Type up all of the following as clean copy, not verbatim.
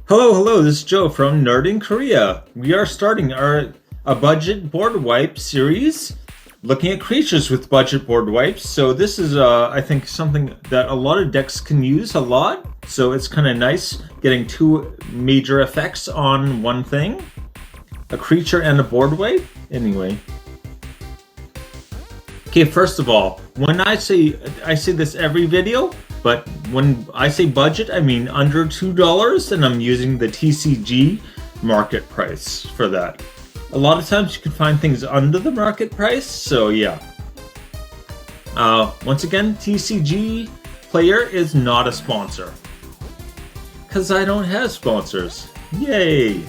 Hello, this is Joe from Nerd in Korea. We are starting a budget board wipe series looking at creatures with budget board wipes. So this is I think something that a lot of decks can use a lot. So it's kind of nice getting two major effects on one thing. A creature and a board wipe. Anyway. Okay, first of all, when I say this every video, but when I say budget, I mean under $2, and I'm using the TCG market price for that. A lot of times you can find things under the market price, so yeah. Once again, TCG Player is not a sponsor. Because I don't have sponsors. Yay!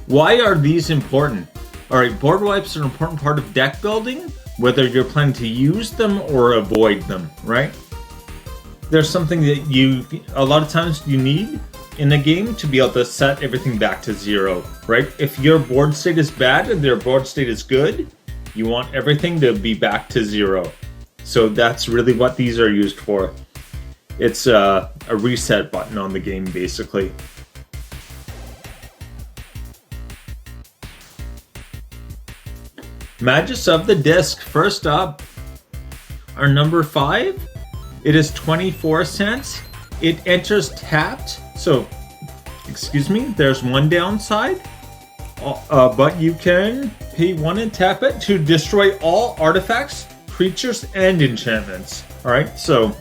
Why are these important? Alright, board wipes are an important part of deck building, whether you're planning to use them or avoid them, right? There's something that a lot of times you need in a game to be able to set everything back to zero, right? If your board state is bad and their board state is good, you want everything to be back to zero. So that's really what these are used for. It's a reset button on the game, basically. Magus of the Disc, first up, our number 5. It is 24 cents. It enters tapped, so, excuse me, there's one downside, but you can pay 1 and tap it to destroy all artifacts, creatures, and enchantments. Alright, so,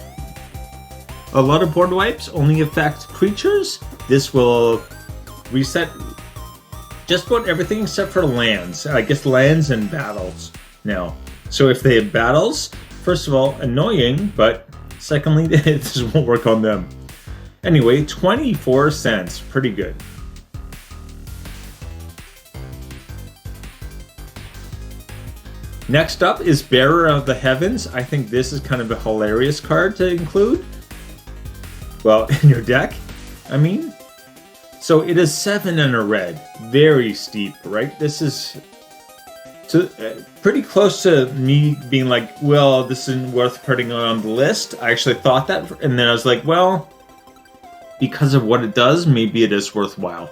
a lot of board wipes only affect creatures. This will reset just about everything except for lands. I guess lands and battles now. So if they have battles, first of all, annoying, but secondly, this won't work on them. Anyway, 24 cents. Pretty good. Next up is Bearer of the Heavens. I think this is kind of a hilarious card to include. Well, in your deck, I mean. So it is 7 and a red. Very steep, right? This is pretty close to me being like, well, this isn't worth putting on the list. I actually thought that, and then I was like, well, because of what it does, maybe it is worthwhile.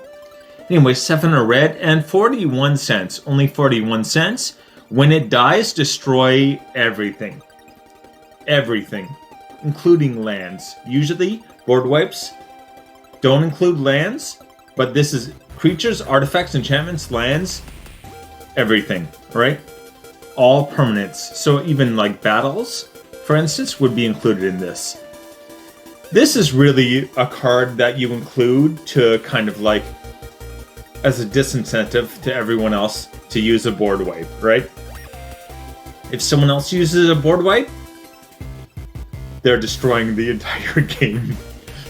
Anyway, 7 a red and 41 cents. Only 41 cents. When it dies, destroy everything. Everything. Including lands. Usually, board wipes don't include lands, but this is creatures, artifacts, enchantments, lands, everything, right? All permanents. So even like battles, for instance, would be included in this. This is really a card that you include to kind of like as a disincentive to everyone else to use a board wipe, right? If someone else uses a board wipe, they're destroying the entire game.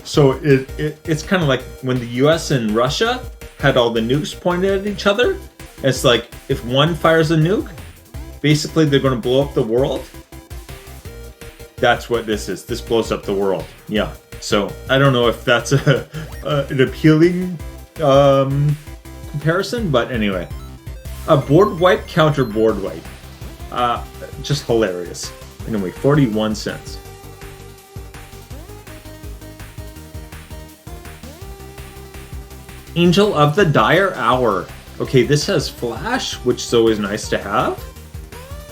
So it's kind of like when the US and Russia had all the nukes pointed at each other. It's like if one fires a nuke, basically they're going to blow up the world. That's what this is. This blows up the world. Yeah. So I don't know if that's an appealing comparison, but anyway. A board wipe counter board wipe. Just hilarious. Anyway, 41 cents. Angel of the Dire Hour. Okay, this has flash, which is always nice to have.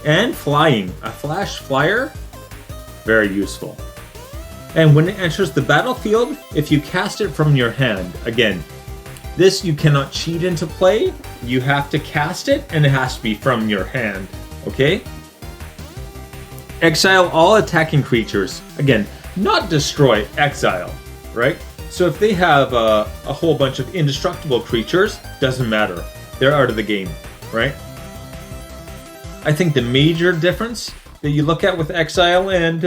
And flying. A flash flyer. Very useful. And when it enters the battlefield, if you cast it from your hand, again, this you cannot cheat into play. You have to cast it, and it has to be from your hand. Okay? Exile all attacking creatures. Again, not destroy, exile. Right? So if they have a whole bunch of indestructible creatures, doesn't matter. They're out of the game, right? I think the major difference that you look at with exile and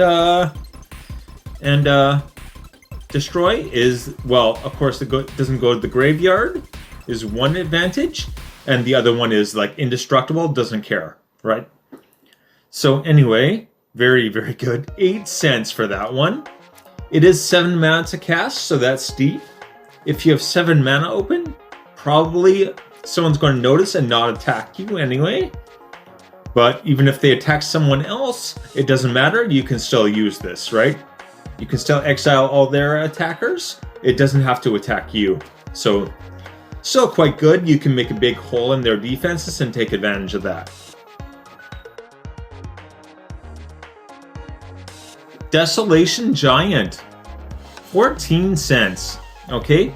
destroy is, well, of course, it doesn't go to the graveyard, is one advantage, and the other one is like indestructible, doesn't care, right? So anyway, very, very good. 8 cents for that one. It is 7 mana to cast, so that's steep. If you have 7 mana open, probably someone's going to notice and not attack you anyway. But even if they attack someone else, it doesn't matter. You can still use this, right? You can still exile all their attackers, it doesn't have to attack you. So, still quite good. You can make a big hole in their defenses and take advantage of that. Desolation Giant, 14 cents. Okay,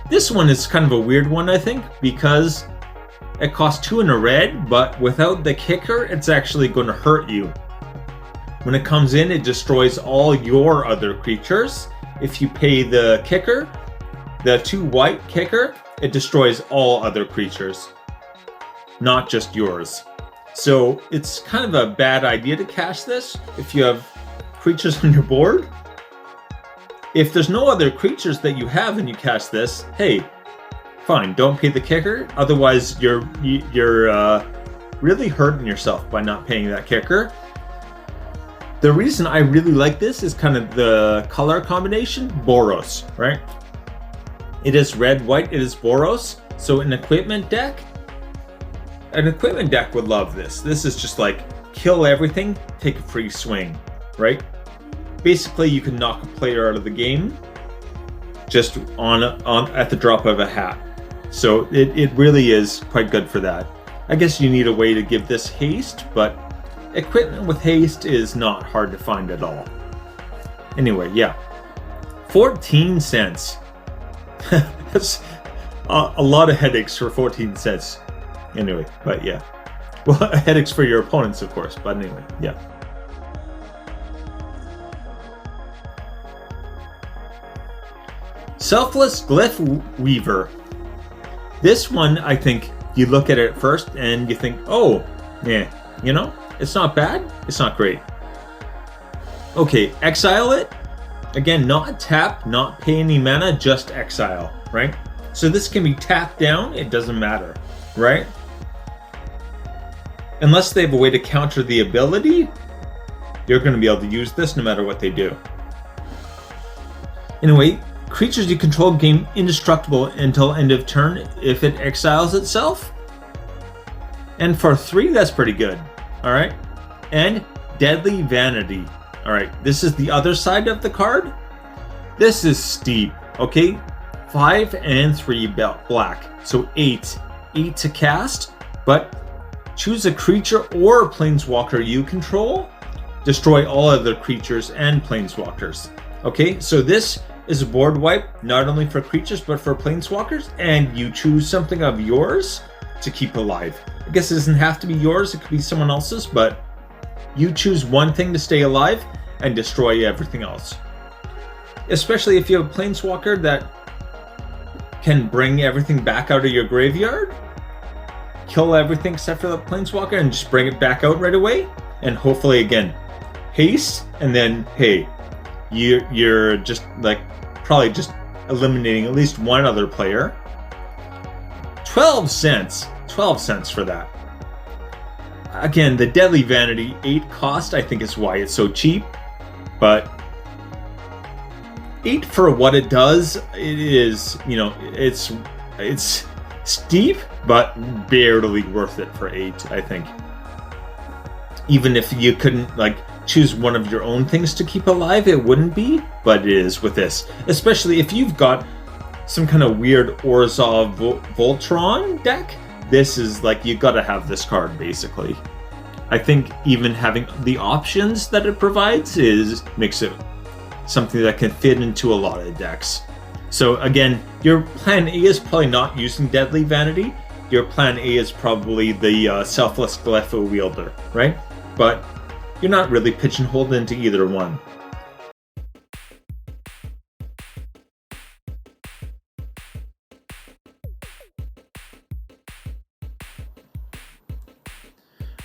this one is kind of a weird one, I think, because it costs 2 in a red, but without the kicker, it's actually going to hurt you. When it comes in, it destroys all your other creatures. If you pay the kicker, the 2 white kicker, it destroys all other creatures, not just yours. So it's kind of a bad idea to cast this if you have creatures on your board. If there's no other creatures that you have and you cast this, hey, fine, don't pay the kicker. Otherwise, you're really hurting yourself by not paying that kicker. The reason I really like this is kind of the color combination, Boros, right? It is red, white, it is Boros. So an equipment deck would love this. This is just like, kill everything, take a free swing, right? Basically, you can knock a player out of the game just on at the drop of a hat. So it really is quite good for that. I guess you need a way to give this haste, but equipment with haste is not hard to find at all. Anyway, yeah. 14 cents. That's a lot of headaches for 14 cents. Anyway, but yeah. Well, headaches for your opponents, of course, but anyway, yeah. Selfless Glyph Weaver. This one, I think, you look at it first and you think, oh, yeah, you know, it's not bad, it's not great. Okay, exile it. Again, not tap, not pay any mana, just exile, right? So this can be tapped down, it doesn't matter, right? Unless they have a way to counter the ability, you're going to be able to use this no matter what they do. Anyway, creatures you control gain indestructible until end of turn if it exiles itself. And for 3, that's pretty good. Alright. And Deadly Vanity. Alright, this is the other side of the card. This is steep, okay? 5 and 3 black. So 8. 8 to cast, but choose a creature or planeswalker you control. Destroy all other creatures and planeswalkers. Okay, so this is a board wipe, not only for creatures, but for planeswalkers, and you choose something of yours to keep alive. I guess it doesn't have to be yours, it could be someone else's, but you choose one thing to stay alive and destroy everything else. Especially if you have a planeswalker that can bring everything back out of your graveyard, kill everything except for the planeswalker and just bring it back out right away, and hopefully again, haste, and then, hey, you're just like probably just eliminating at least one other player. 12 cents. 12 cents for that. Again, the Deadly Vanity 8 cost, I think, is why it's so cheap. But 8 for what it does, it is, you know, it's steep, but barely worth it for 8, I think. Even if you couldn't, like, choose one of your own things to keep alive, it wouldn't be, but it is with this. Especially if you've got some kind of weird Orzhov Voltron deck, this is like, you gotta have this card, basically. I think even having the options that it provides makes it something that can fit into a lot of decks. So again, your plan A is probably not using Deadly Vanity. Your plan A is probably the Selfless Glyph Wielder, right? But you're not really pigeonholed into either one.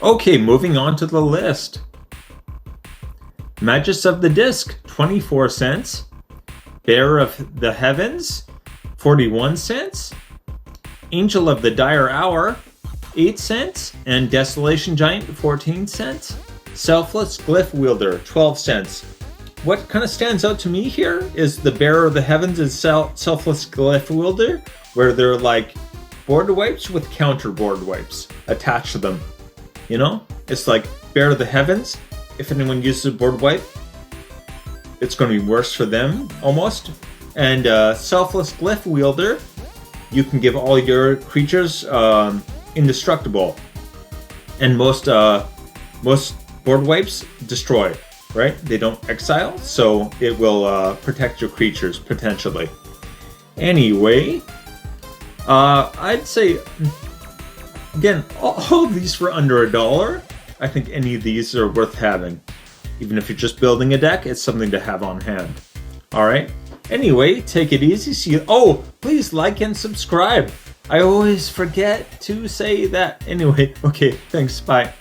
Okay, moving on to the list. Magus of the Disc, 24 cents. Bearer of the Heavens, 41 cents. Angel of the Dire Hour, 8 cents. And Desolation Giant, 14 cents. Selfless Glyph Wielder, 12 cents. What kind of stands out to me here is the Bearer of the Heavens and Selfless Glyph Wielder, where they're like board wipes with counter board wipes attached to them. You know? It's like Bearer of the Heavens. If anyone uses a board wipe, it's going to be worse for them, almost. And Selfless Glyph Wielder, you can give all your creatures indestructible. And most board wipes destroy, right? They don't exile, so it will protect your creatures, potentially. Anyway, I'd say, again, all of these for under $1. I think any of these are worth having. Even if you're just building a deck, it's something to have on hand. Alright? Anyway, take it easy. See you. Oh, please like and subscribe. I always forget to say that. Anyway, okay, thanks. Bye.